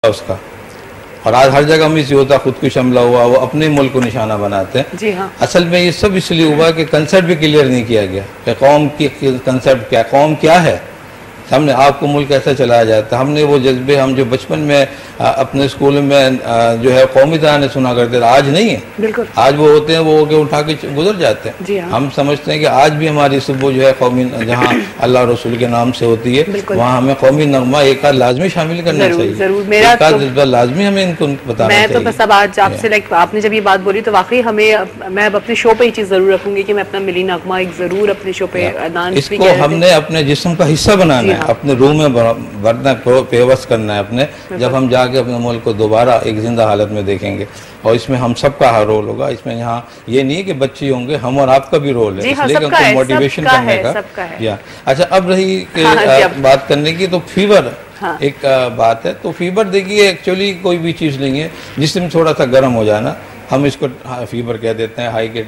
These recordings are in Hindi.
उसका। और आज हर जगह मिस होता, खुदकुश हमला हुआ, वो अपने मुल्क को निशाना बनाते हैं। जी हाँ। असल में ये सब इसलिए हुआ कि कंसेप्ट भी क्लियर नहीं किया गया कि कौम की कंसेप्ट क्या, कौम क्या है, हमने आपको मुल्क कैसे चलाया जाता है। हमने वो जज्बे हम जो बचपन में अपने स्कूल में जो है कौमी तराने सुना करते थे, आज नहीं है। बिल्कुल। आज वो होते हैं वो के उठा के गुजर जाते हैं। जी हाँ। हम समझते हैं कि आज भी हमारी सुबह जो है कौमी, जहाँ अल्लाह रसूल के नाम से होती है, वहाँ हमें कौमी नगमा एक आध लाजमी शामिल करना चाहिए। जरूर, मेरा जज्बा लाजमी हमें इनको बताना चाहिए। मैं तो बस अब आज आपसे लाइक आपने जब ये बात बोली तो वाकई हमें, मैं अब अपने शो पे ये चीज़ जरूर रखूंगी कि मैं अपना मिली नगमा एक जरूर अपने शो पे इसको हमने अपने जिस्म का हिस्सा बनाना है, अपने रूह में भरना, पेवस्त करना है अपने, जब हम जाके अपने मुल्क को दोबारा एक जिंदा हालत में देखेंगे। और इसमें हम सबका हर रोल होगा। इसमें यहाँ ये नहीं है कि बच्चे होंगे, हम और आपका भी रोल है, इसलिए कि उनको मोटिवेशन करने का। या अच्छा, अब रही बात करने की, तो फीवर एक बात है। तो फीवर देखिए एक्चुअली कोई भी चीज़ नहीं है, जिसमें थोड़ा सा गर्म हो जाना, हम इसको फीवर कह देते हैं, हाई के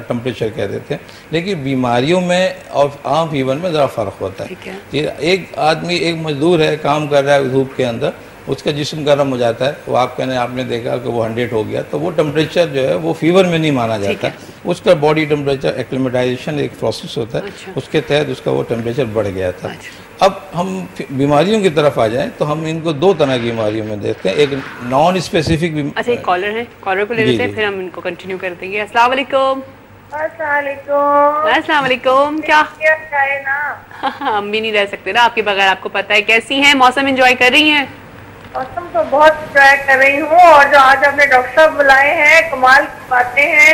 टेम्परेचर कह देते हैं। लेकिन बीमारियों में और आम फीवर में ज़रा फ़र्क होता है। ये एक आदमी, एक मजदूर है, काम कर रहा है धूप के अंदर, उसका जिस्म गर्म हो जाता है, वो आपने देखा कि वो 100 हो गया, तो वो टेम्परेचर जो है वो फीवर में नहीं माना जाता। उसका बॉडी टेम्परेचर एक्लिमेटाइजेशन एक प्रोसेस होता है। अच्छा। उसके तहत उसका वो टेम्परेचर बढ़ गया था। अच्छा। अब हम बीमारियों की तरफ आ जाएं तो हम इनको दो तरह की बीमारियों में देखते हैं, एक नॉन स्पेसिफिक। अच्छा, एक कॉलर है, कॉलर को ले लेते हैं, फिर हम इनको कंटिन्यू कर देंगे। अस्सलाम वालेकुम। अस्सलाम वालेकुम। क्या है ना, हम भी नहीं रह सकते ना आपके बगैर, आपको पता है। कैसी हैं, मौसम एंजॉय कर रही हैं? मौसम तो बहुत एंजॉय कर रही हूँ, और जो आज आपने डॉक्टर साहब बुलाए हैं, कमाल की बातें हैं,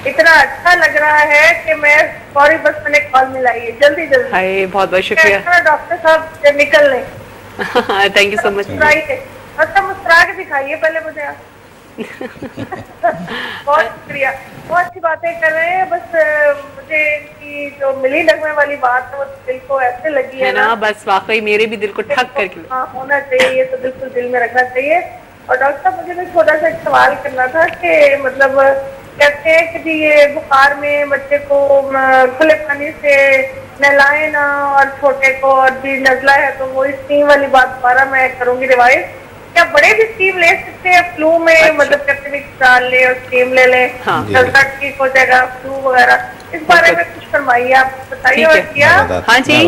इतना अच्छा लग रहा है कि मैं सॉरी, बस मैंने कॉल मिलाई है, जल्दी जल्दी। हाय, बहुत बहुत शुक्रिया डॉक्टर साहब, निकल लें। Thank you so much. अच्छा, मुस्कुरा के दिखाइए पहले मुझे आप। बहुत शुक्रिया, बहुत अच्छी बातें कर रहे हैं। बस मुझे इनकी जो मिली नगमे वाली बात है वो दिल को ऐसे लगी है ना, बस वाकई मेरे भी दिल को ठक करके। हाँ, होना चाहिए, ये तो बिल्कुल दिल में रखना चाहिए। और डॉक्टर साहब, मुझे भी छोटा सा एक सवाल करना था कि मतलब कहते हैं कि जी ये बुखार में बच्चे को खुले पानी से नहलाए ना, और छोटे को, और जी नजला है तो वो स्टीम वाली बात दोबारा मैं करूंगी रिवाइज। क्या बड़े भी स्टीम ले सकते हैं फ्लू में? अच्छा। मतलब कहते हैं डाल ले और स्टीम ले ले, नजला ठीक हो जाएगा, फ्लू वगैरह, इस बारे में कुछ फरमाइए, आप बताइए। और क्या, हाँ जी,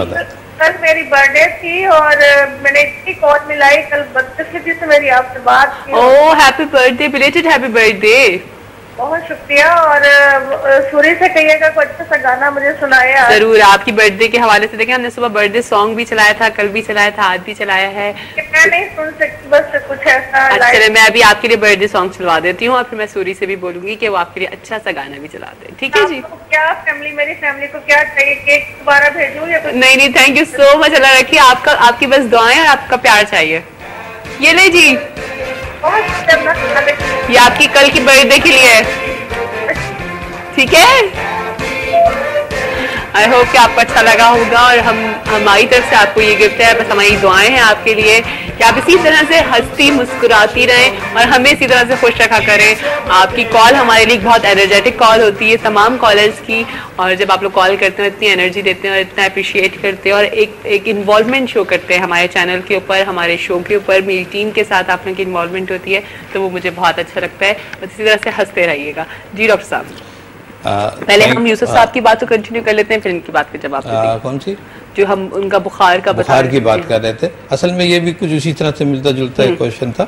कल मेरी बर्थडे थी और मैंने इतनी कॉल मिलाई, कल बदकिस्मती से मेरी आपसे बात की। Oh, happy birthday, belated happy birthday. बहुत शुक्रिया, और सूरी से कहिएगा कोई अच्छा सा गाना मुझे सुनाया। जरूर, आपकी बर्थडे के हवाले से देखें, हमने सुबह बर्थडे सॉन्ग भी चलाया था, कल भी चलाया था, आज भी चलाया है। मैं नहीं सुन सकती, बस कुछ ऐसा। अच्छा, मैं अभी आपके लिए बर्थडे सॉन्ग चलवा देती हूँ, और फिर मैं सूरी से भी बोलूंगी कि वो आपके लिए अच्छा सा गाना भी चला दे। ठीक है जी? क्या फैमिली, मेरी फैमिली को क्या चाहिए, केक दोबारा भेजूं या कुछ? नहीं, थैंक यू सो मच, अल्लाह रखिए। आपकी बस दुआएं और आपका प्यार चाहिए। ये ले जी, ये आपकी कल की बर्थडे के लिए है। ठीक है, आई होप कि आपको अच्छा लगा होगा, और हमारी तरफ से आपको ये गिफ्ट है। बस हमारी दुआएं हैं आपके लिए कि आप इसी तरह से हंसती मुस्कुराती रहें और हमें इसी तरह से खुश रखा करें। आपकी कॉल हमारे लिए बहुत एनर्जेटिक कॉल होती है, तमाम कॉलर्स की, और जब आप लोग कॉल करते हैं इतनी एनर्जी देते हैं और इतना अप्रिशिएट करते हैं और एक इन्वॉल्वमेंट शो करते हैं हमारे चैनल के ऊपर, हमारे शो के ऊपर, मेरी टीम के साथ आप लोगों की इन्वॉल्वमेंट होती है, तो वो मुझे बहुत अच्छा लगता है। बस इसी तरह से हंसते रहिएगा। जी डॉक्टर साहब, पहले हम यूसुफ साहब की बात तो कंटिन्यू कर लेते हैं, फिर इनकी बात का जवाब देते हैं। कौन सी? जो हम उनका बुखार की बात कर रहे थे। असल में ये भी कुछ उसी तरह से मिलता जुलता एक क्वेश्चन था।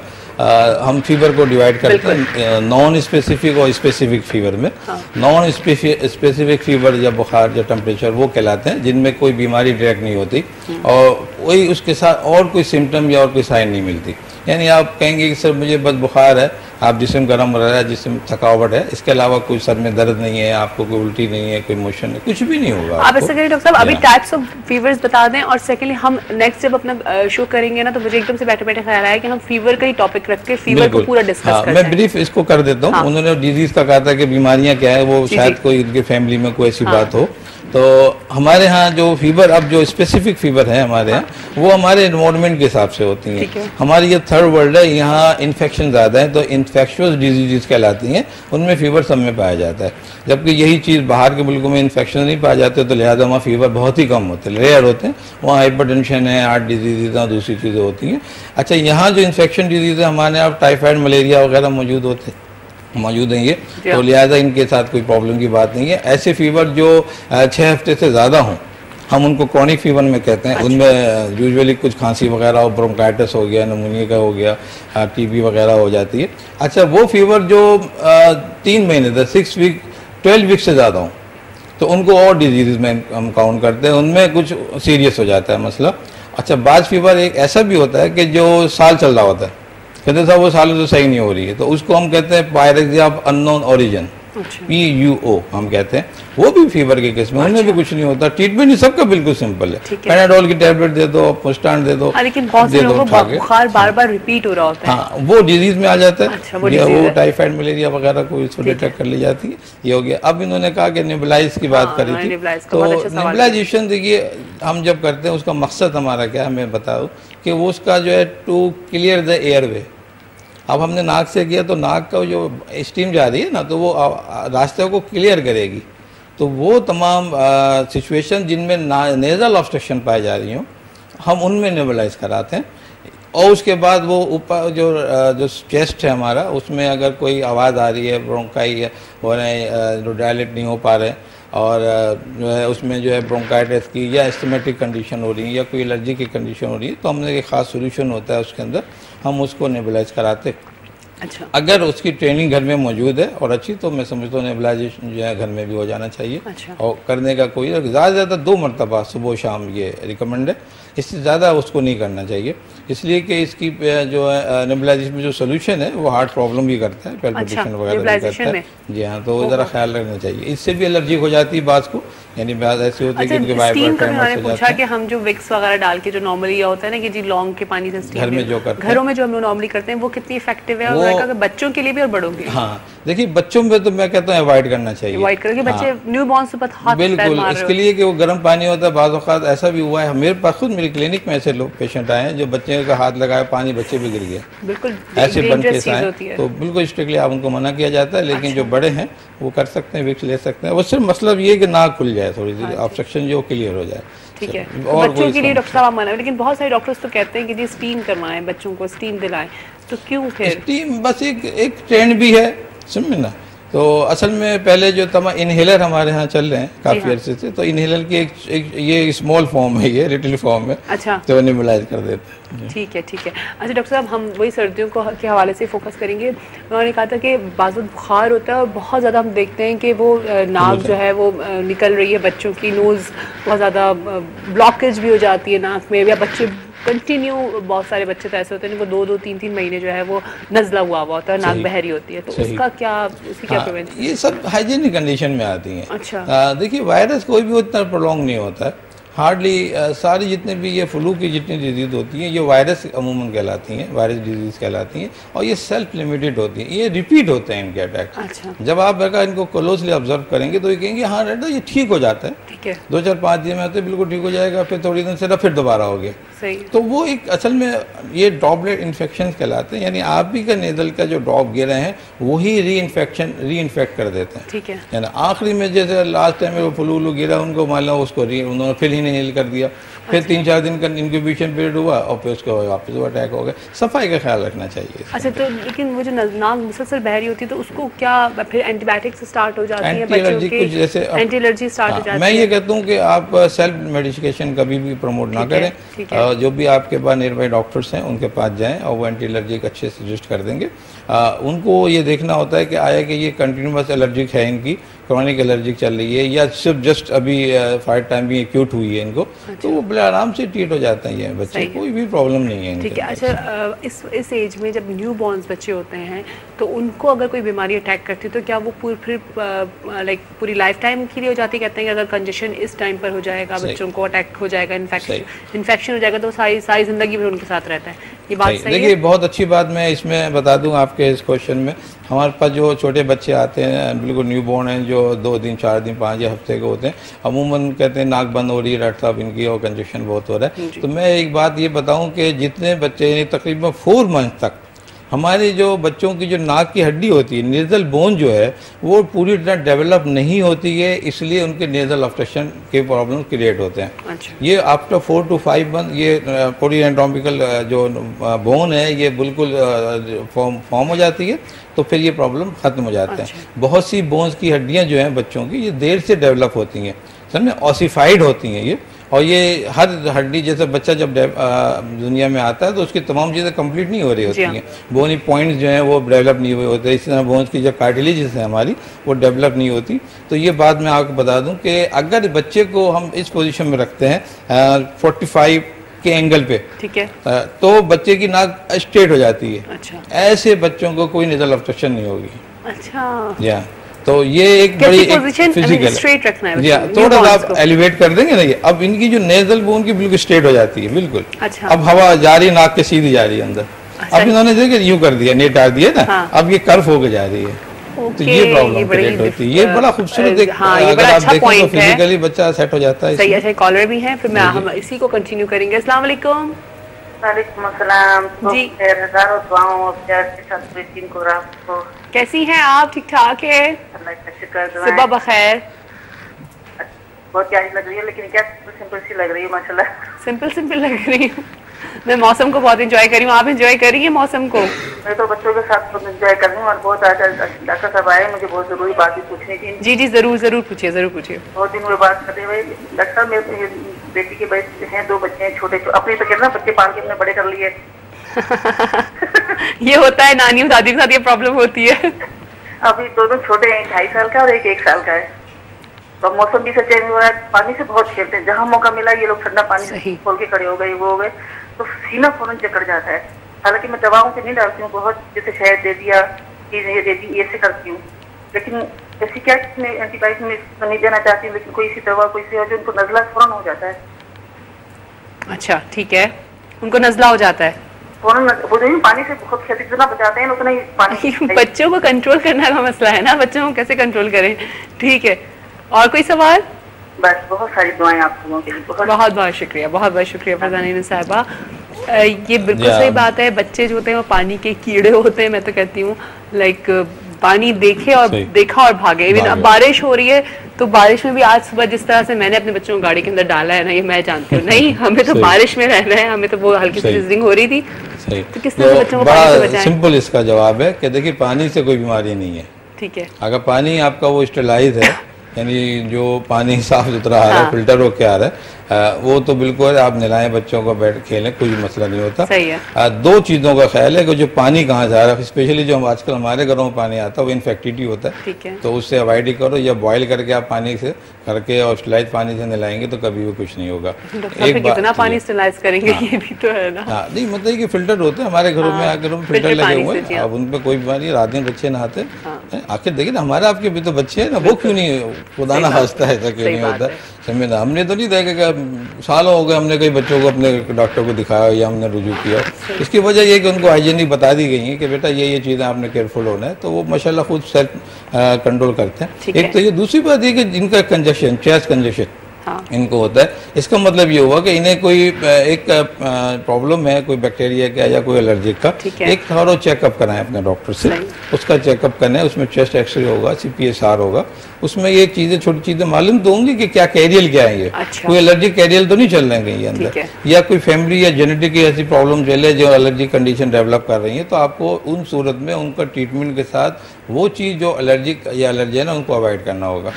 हम फीवर को डिवाइड करते हैं नॉन स्पेसिफिक और स्पेसिफिक फीवर में। नॉन स्पेसिफिक फीवर या बुखार या टेम्परेचर वो कहलाते हैं जिनमें कोई बीमारी डायरेक्ट नहीं होती और वही उसके साथ और कोई सिम्टम या और कोई साइन नहीं मिलती। यानी आप कहेंगे कि सर मुझे बस बुखार है, आप जिस्म गर्म रह रहा है, जिस्म थकावट है, इसके अलावा कोई सर में दर्द नहीं है, आपको कोई उल्टी नहीं है, कोई मोशन नहीं, कुछ भी नहीं होगा। आप ऐसा करिए डॉक्टर साहब, अभी टाइप्स ऑफ फीवर्स बता दें, और सेकेंडली हम नेक्स्ट जब अपना शो करेंगे ना, तो मुझे एकदम से बैठे बैठे ख्याल आया कि हम फीवर का ही टॉपिक रख के फीवर को पूरा डिस्कस करते हैं। मैं ब्रीफ इसको कर देता हूँ। उन्होंने डिजीज का कहा था कि बीमारियां क्या है, वो शायद कोई इनके फैमिली में कोई ऐसी बात हो, तो हमारे यहाँ जो फीवर, अब जो स्पेसिफिक फीवर है हमारे यहाँ, वो हमारे एनवायरनमेंट के हिसाब से होती हैं। हमारी ये थर्ड वर्ल्ड है, यहाँ इन्फेक्शन ज़्यादा है, तो इन्फेक्शुअस डिजीज़ कहलाती हैं, उनमें फीवर सब में पाया जाता है। जबकि यही चीज़ बाहर के मुल्कों में इन्फेक्शन नहीं पाए जाते, तो लिहाजा वहाँ फीवर बहुत ही कम होते हैं, रेयर होते हैं। वहाँ हाइपरटेंशन है, हार्ट डिजीज़ और दूसरी चीज़ें होती हैं। अच्छा, यहाँ जो इन्फेक्शन डिजीज़ है हमारे यहाँ टाइफाइड, मलेरिया वगैरह मौजूद हैं ये, तो लिहाजा इनके साथ कोई प्रॉब्लम की बात नहीं है। ऐसे फीवर जो 6 हफ्ते से ज़्यादा हों, हम उनको क्रॉनिक फीवर में कहते हैं। अच्छा। उनमें यूजुअली कुछ खांसी वगैरह हो, ब्रोंकाइटिस हो गया, निमोनिया का हो गया, टीबी वगैरह हो जाती है। अच्छा, वो फीवर जो 3 महीने तक 6 वीक 12 वीक से ज़्यादा हो, तो उनको और डिजीज़ में हम काउंट करते हैं, उनमें कुछ सीरियस हो जाता है मसला। अच्छा, बाज फीवर एक ऐसा भी होता है कि जो साल चल रहा होता है, कहते साहब वो सालों से सही नहीं हो रही है, तो उसको हम कहते हैं pyrexia of unknown origin, PUO हम कहते हैं। वो भी फीवर के केस में, उनमें भी कुछ नहीं होता। ट्रीटमेंट सबका बिल्कुल सिंपल है, पैनाडोल की टैबलेट दे दो, पोस्टान दे दो, लेकिन बहुत से लोगों को बुखार बार-बार रिपीट हो रहा होता है। हाँ, वो डिजीज में आ जाता है। अच्छा, वो टाइफाइड, मलेरिया वगैरह को इसको डिटेक्ट कर ली जाती है। ये हो गया। अब इन्होंने कहा कि नेबुलाइज की बात करी थी, तो नेबुलाइजेशन देखिए हम जब करते हैं उसका मकसद हमारा क्या है मैं बताऊँ कि वो उसका जो है टू क्लियर द एयरवे। अब हमने नाक से किया तो नाक का जो स्टीम जा रही है ना, तो वो रास्ते को क्लियर करेगी। तो वो तमाम सिचुएशन जिनमें नेज़ल ऑब्स्ट्रक्शन पाई जा रही हों, हम उनमें नेबुलाइज कराते हैं। और उसके बाद वो ऊपर जो चेस्ट है हमारा, उसमें अगर कोई आवाज़ आ रही है, ब्रोंकाई हो रहे हैं, जो डायलेट नहीं हो पा रहे, और जो है उसमें जो है ब्रोंकाइटिस की या एस्थमेटिक कंडीशन हो रही है या कोई एलर्जी की कंडीशन हो रही है, तो हमने एक ख़ास सोल्यूशन होता है उसके अंदर, हम उसको नेबुलाइज कराते। अच्छा, अगर उसकी ट्रेनिंग घर में मौजूद है और अच्छी, तो मैं समझता हूँ नेबुलाइजेशन जो है घर में भी हो जाना चाहिए। अच्छा। और करने का कोई ज़्यादा से ज़्यादा 2 मरतबा सुबह शाम ये रिकमेंड है, इससे ज़्यादा उसको नहीं करना चाहिए, इसलिए कि इसकी जो है नेबुलाइजेशन में जो सोल्यूशन है वो हार्ट प्रॉब्लम भी करता है, पैल्पिटेशन वगैरह भी करता है। जी हाँ, तो ज़रा ख्याल रखना चाहिए। इससे भी एलर्जी हो जाती है बात को, यानी बात ऐसी होती है कि उनके पूछा कि हम जो विक्स वगैरह डाल के जो नॉर्मली होता है ना कि जी लौंग के पानी से स्टीम, घरों में जो हम लोग नॉर्मली करते हैं, वो कितनी इफेक्टिव है और बच्चों के लिए भी और बड़ों के लिए? हाँ, देखिए बच्चों में तो मैं कहता हूँ अवॉइड करना चाहिए, अवॉइड करके बच्चे न्यू बॉर्न से हाथ बिल्कुल, इसके लिए कि वो गर्म पानी होता है। बाज़ औक़ात ऐसा भी हुआ है, मेरे पास खुद मेरी क्लिनिक में ऐसे लोग पेशेंट आए हैं जो बच्चे का हाथ लगाया, पानी बच्चे भी गिर गया, बिल्कुल ऐसे बन केस आए, तो बिल्कुल स्ट्रिक्टली आप उनको मना किया जाता है। लेकिन जो बड़े हैं वो कर सकते हैं, विक्स ले सकते हैं। वो सिर्फ मतलब ये कि नाक खुल जाए, थोड़ी सी ऑब्स्ट्रक्शन जो क्लियर हो जाए, ठीक है। तो बच्चों के लिए डॉक्टर साहब मना है, लेकिन बहुत सारे डॉक्टर्स तो कहते हैं कि जी स्टीम करवाएं, बच्चों को स्टीम दिलाएं, तो क्यों फिर? स्टीम बस एक ट्रेंड भी है, समझे ना। तो असल में पहले जो तमाम इनहेलर हमारे यहाँ चल रहे हैं काफ़ी अरसे से, तो इनहेलर की एक ये स्मॉल फॉर्म है, ये लिटिल फॉर्म है। अच्छा, तो नेबुलाइज कर देते हैं। ठीक है, ठीक है। अच्छा डॉक्टर साहब, हम वही सर्दियों को के हवाले से फोकस करेंगे। उन्होंने कहा था कि बाज़ बुखार होता है और बहुत ज़्यादा हम देखते हैं कि वो नाक जो है वो निकल रही है, बच्चों की नोज़ बहुत ज़्यादा ब्लॉकेज भी हो जाती है नाक में, या बच्चे कंटिन्यू, बहुत सारे बच्चे तो ऐसे होते हैं जिनको 2-2, 3-3 महीने जो है वो नज़ला हुआ होता है, नाक बहरी होती है, तो उसका क्या, उसकी क्या प्रिवेंशन? ये सब हाइजीनिक कंडीशन में आती हैं। अच्छा, देखिए वायरस कोई भी उतना प्रोलॉन्ग नहीं होता है, हार्डली सारी जितने भी ये फ्लू की जितनी डिजीज़ होती हैं, ये वायरस अमूमन कहलाती हैं, वायरस डिजीज़ कहलाती हैं, और ये सेल्फ लिमिटेड होती हैं, ये रिपीट होते हैं इनके अटैक। अच्छा, जब आप अगर इनको क्लोजली ऑब्जर्व करेंगे तो ये कहेंगे हाँ रेडा ये ठीक हो जाता है, ठीक है, 2-4-5 दिन में आते बिल्कुल ठीक हो जाएगा, फिर थोड़ी दिन से फिर दोबारा हो गया। सही। तो वो एक असल में ये ड्रॉपलेट इन्फेक्शन कहलाते हैं, यानी आप भी का नेजल का जो ड्रॉप गिरे हैं वही री इन्फेक्ट कर देते हैं, ठीक है। यानी आखिरी में जैसे लास्ट टाइम में वो फ्लू गिरा, उनको मान लो उसको उन्होंने फिर ही नहीं कर दिया, फिर 3-4 दिन का इंक्यूबेशन पीरियड हुआ और फिर उसको वापस वो अटैक हो गया। सफाई का ख्याल रखना चाहिए। अच्छा, तो लेकिन वो जो नाक मुसलसल बहरी होती है तो उसको क्या फिर एंटीबायोटिक से स्टार्ट हो जाती है? एंटी कुछ जैसे एंटी एलर्जी स्टार्ट हो जाती है। मैं ये कहता हूँ कि आप सेल्फ मेडिकेशन कभी भी प्रमोट ना करें, जो भी आपके पास नियर बाई डॉक्टर्स हैं उनके पास जाएं और वो एंटी एलर्जी अच्छे से सजेस्ट कर देंगे। उनको ये देखना होता है कि आया कि ये कंटिन्यूस एलर्जिक है, इनकी क्रॉनिक एलर्जिक चल रही है, या सिर्फ जस्ट अभी फाइट टाइम भी एक्यूट हुई है इनको, तो वो बड़े आराम से ट्रीट हो जाते हैं ये बच्चे, कोई भी प्रॉब्लम नहीं है। ठीक है। अच्छा, इस एज में जब न्यू बॉर्न्स बच्चे होते हैं तो उनको अगर कोई बीमारी अटैक करती है तो क्या वो पूरी लाइफ टाइम के लिए हो जाती है? कहते हैं कि अगर कंजेशन इस टाइम पर हो जाएगा, बच्चों को अटैक हो जाएगा, इन्फेक्शन हो जाएगा, तो सारी जिंदगी भर उनके साथ रहता है, ये बात सही है? देखिए बहुत अच्छी बात मैं इसमें बता दूं आपके इस क्वेश्चन में। हमारे पास जो छोटे बच्चे आते हैं बिल्कुल न्यू बॉर्न हैं, जो 2 दिन 4 दिन 5 हफ्ते के होते हैं, अमूमन कहते हैं नाक बंद हो रही है डॉक्टर साहब इनकी और कंजेशन बहुत हो रहा है। तो मैं एक बात ये बताऊं कि जितने बच्चे तकरीबन 4 मंथ तक हमारे जो बच्चों की जो नाक की हड्डी होती है, नेजल बोन जो है वो पूरी तरह डेवलप नहीं होती है, इसलिए उनके नेजल ऑब्स्ट्रक्शन के प्रॉब्लम क्रिएट होते हैं। अच्छा। ये आफ्टर 4 to 5 मंथ ये पूरी एनाटॉमिकल जो बोन है ये बिल्कुल फॉर्म हो जाती है, तो फिर ये प्रॉब्लम खत्म हो जाते हैं। बहुत सी बोन्स की हड्डियां जो हैं बच्चों की ये देर से डेवलप होती हैं, समझे, ऑसिफाइड होती हैं ये। और ये हर हड्डी जैसे बच्चा जब दुनिया में आता है तो उसकी तमाम चीज़ें कंप्लीट नहीं हो रही होती हैं, बोनी पॉइंट्स जो हैं वो डेवलप नहीं हुए होते, इसी तरह बोन्स की जो कार्टिलेजेस है हमारी वो डेवलप नहीं होती। तो ये बात मैं आपको बता दूं कि अगर बच्चे को हम इस पोजीशन में रखते हैं 45 के एंगल पे, ठीक है, तो बच्चे की नाक स्ट्रेट हो जाती है। अच्छा। ऐसे बच्चों को कोई नेजल ऑब्स्ट्रक्शन नहीं होगी। अच्छा। या तो ये एक बड़ी फिजिकल स्ट्रेट रखना है, थोड़ा सा आप एलिवेट कर देंगे ना ये, अब इनकी जो नेजल बोन की बिल्कुल स्ट्रेट हो जाती है बिल्कुल। अच्छा। अब हवा जा रही नाक के सीधी जा रही है अंदर। अच्छा। अब इन्होंने देखिए यूं कर दिया, नेट डाल दिया ना। हाँ। अब ये कर्व होके जा रही है। तो ये प्रॉब्लम क्रिएट होती है। ये बड़ा खूबसूरत एक, अगर आप देखें तो फिजिकली बच्चा सेट हो जाता है। सही। अच्छा, कॉलर भी है, फिर मैं हम इसी को कंटिन्यू करेंगे। अस्सलाम वालेकुम। वालेकुम अस्सलाम जी। हजारों दुआओं और प्यार के साथ बेटी को आपको कैसी हैं आप? ठीक ठाक है, अल्लाह का शुक्र। सुबह बखैर। बहुत प्यारी लग रही है, लेकिन क्या सिंपल सी लग रही है माशाल्लाह। सिंपल लग रही है। मैं मौसम को बहुत एंजॉय कर रही हूँ, आप एंजॉय कर रही हैं मौसम को? मैं तो बच्चों के साथ एंजॉय कर रही हूँ और बहुत डॉक्टर साहब आए, मुझे बहुत जरूरी बात भी पूछनी थी। जी जरूर पूछिए। बहुत दिन हुए बात करते हुए। डॉक्टर साहब मेरे बेटी के बच्चे हैं, 2 बच्चे हैं छोटे, अपने तो कहना बच्चे पाल के अपने बड़े कर लिए। ये होता है, नानी और दादी के साथ ये प्रॉब्लम होती है। अभी दोनों छोटे हैं, 2.5 साल का और एक 1 साल का है। तो मौसम भी से चेंज हो रहा है, पानी से बहुत खेलते हैं, जहाँ मौका मिला ये लोग ठंडा पानी खोल के खड़े हो गए, वो हो गए, तो सीना फौरन चक्कर जाता है। हालांकि मैं दवाओं से नहीं डालती हूँ, बहुत जैसे शहद दे दिया, चीजें दे दी, ऐसे करती हूँ, लेकिन ऐसी क्या एंटीबायोटिक में नहीं देना चाहती हूँ, लेकिन कोई सी दवा कोई सी हो जो उनको नजला फौरन हो जाता है। अच्छा, ठीक है, उनको नजला हो जाता है फौरन, वो पानी से बहुत खेती जितना बचाते हैं उतना ही पानी। बच्चों को कंट्रोल करना का मसला है ना, बच्चों को कैसे कंट्रोल करें। ठीक है, और कोई सवाल? बस बहुत सारी दुआएं आप लोगों के लिए। बहुत शुक्रिया फरजाना साहिबा। ये बिल्कुल सही बात है, बच्चे जो होते हैं वो पानी के कीड़े होते हैं। मैं तो कहती हूँ लाइक पानी देखा और भागे। इवन अब बारिश हो रही है तो बारिश में भी आज सुबह जिस तरह से मैंने अपने बच्चों को गाड़ी के अंदर डाला है ना, ये मैं जानती हूँ नहीं, हमें तो बारिश में रहना है, हमें तो वो हल्की सी रिजनिंग हो रही थी। तो किस तरह से बच्चों को पानी से बचाएं? सिंपल इसका जवाब है कि देखिए पानी से कोई बीमारी नहीं है। ठीक है, अगर पानी आपका वो स्टेलाइज है, यानी जो पानी साफ सुथरा आ रहा है, फिल्टर होके आ रहा है, वो तो बिल्कुल आप नहलाएं बच्चों को, बैठ खेलें, कोई मसला नहीं होता। सही है। 2 चीज़ों का ख्याल है कि जो पानी कहाँ जा रहा है, स्पेशली जो हम आजकल हमारे घरों में पानी आता है वो इन्फेक्टिटी होता है, तो उससे अवॉइड ही करो, या बॉयल करके आप पानी से करके और स्टेलाइज पानी से नहलाएंगे तो कभी भी कुछ नहीं होगा। एक कितना पानी स्टेलाइज करेंगे ये भी तो है ना। हाँ, नहीं मतलब कि फिल्टर होते हैं हमारे घरों में, आकर फिल्टर लगे हुए हैं, अब उन पर कोई बीमारी, रात दिन बच्चे नहाते हैं। आखिर देखिए ना, हमारे आपके भी तो बच्चे हैं ना, वो क्यों नहीं खुदा ना हंसता है, ऐसा क्यों नहीं होता समझे ना। हमने तो नहीं देखा, सालों हो गए हमने कई बच्चों को अपने डॉक्टर को दिखाया या हमने रुजू किया। इसकी वजह ये कि उनको हाइजीनिक बता दी गई है कि बेटा ये चीज़ें आपने केयरफुल होना है, तो वो माशाल्लाह खुद सेल्फ कंट्रोल करते हैं। एक तो ये, दूसरी बात ये कि जिनका कंजेशन, चेस्ट कंजेशन इनको होता है, इसका मतलब ये हुआ कि इन्हें कोई एक प्रॉब्लम है, कोई बैक्टीरिया का या कोई एलर्जिक का, एक थोड़ा चेकअप कराएं अपने डॉक्टर से, उसका चेकअप करें, उसमें चेस्ट एक्सरे होगा, CPSR होगा, उसमें ये चीज़ें, छोटी चीज़ें मालूम तो होंगी कि क्या कैरियल क्या है, ये कोई एलर्जिक कैरियल तो नहीं चल रहे हैं अंदर, या कोई फैमिली या जेनेटिक ऐसी प्रॉब्लम चले जो एलर्जिक कंडीशन डेवलप कर रही है, तो आपको उन सूरत में उनका ट्रीटमेंट के साथ वो चीज़ जो एलर्जिक या एलर्जन है उनको अवॉइड करना होगा।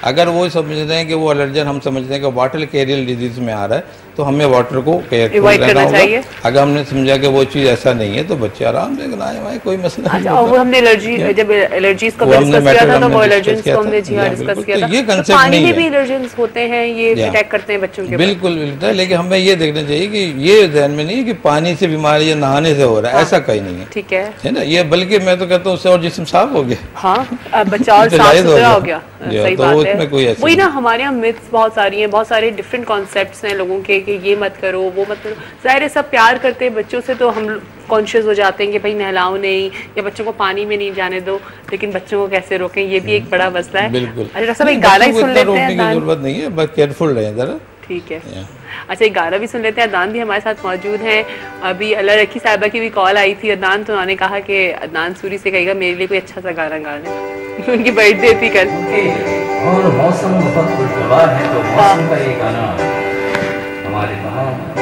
अगर वो समझ रहे हैं कि वो एलर्जन, हम समझते हैं कि वाटर कैरियल डिजीज में आ रहा है, तो हमें वाटर को केयरफुल रहना होगा। अगर हमने समझा कि वो चीज़ ऐसा नहीं है तो बच्चे आराम से बनाए, कोई मसला नहीं होता। वो हमने एलर्जी, जब एलर्जीज को डिस्कस किया था तो वो एलर्जेंस को हमने डिस्कस किया था। ये कंसेप्ट पानी में भी एलर्जेंस होते हैं, ये अटैक करते हैं बच्चों के। बिल्कुल बिल्कुल, लेकिन हमें ये देखना चाहिए कि ये ध्यान में नहीं है कि पानी से बीमारी या नहाने से हो रहा है, ऐसा कहीं नहीं है। ठीक है ना, ये बल्कि मैं तो कहता हूँ उससे और जिस्म साफ हो गया। हाँ, बच्चा और साफ सुथरा हो गया। सही बात है। वही ना, हमारे यहाँ मिथ्स बहुत सारी हैं, बहुत सारे डिफरेंट कॉन्सेप्ट्स हैं लोगों के कि ये मत करो वो मत करो। ज़ाहिर है सब प्यार करते हैं बच्चों से, तो हम कॉन्शियस हो जाते हैं कि भाई नहलाओ नहीं या बच्चों को पानी में नहीं जाने दो, लेकिन बच्चों को कैसे रोकें ये भी एक बड़ा मसला है। बिल्कुल। अच्छा सब एक गाना ही सुन लेते हैं, जरूरत नहीं है, बस केयरफुल रहें जरा। ठीक है, अच्छा एक गाना भी सुन लेते हैं। अदनान भी हमारे साथ मौजूद हैं। अभी अल्लाह रखी साहिबा की भी कॉल आई थी अदनान, तो उन्होंने कहा कि अदनान सूरी से कहेगा मेरे लिए कोई अच्छा सा गाना गा लें। उनकी बर्थडे थी कल। और मौसम बहुत खुशगवार है, तो मौसम का ये गाना हमारे तमाम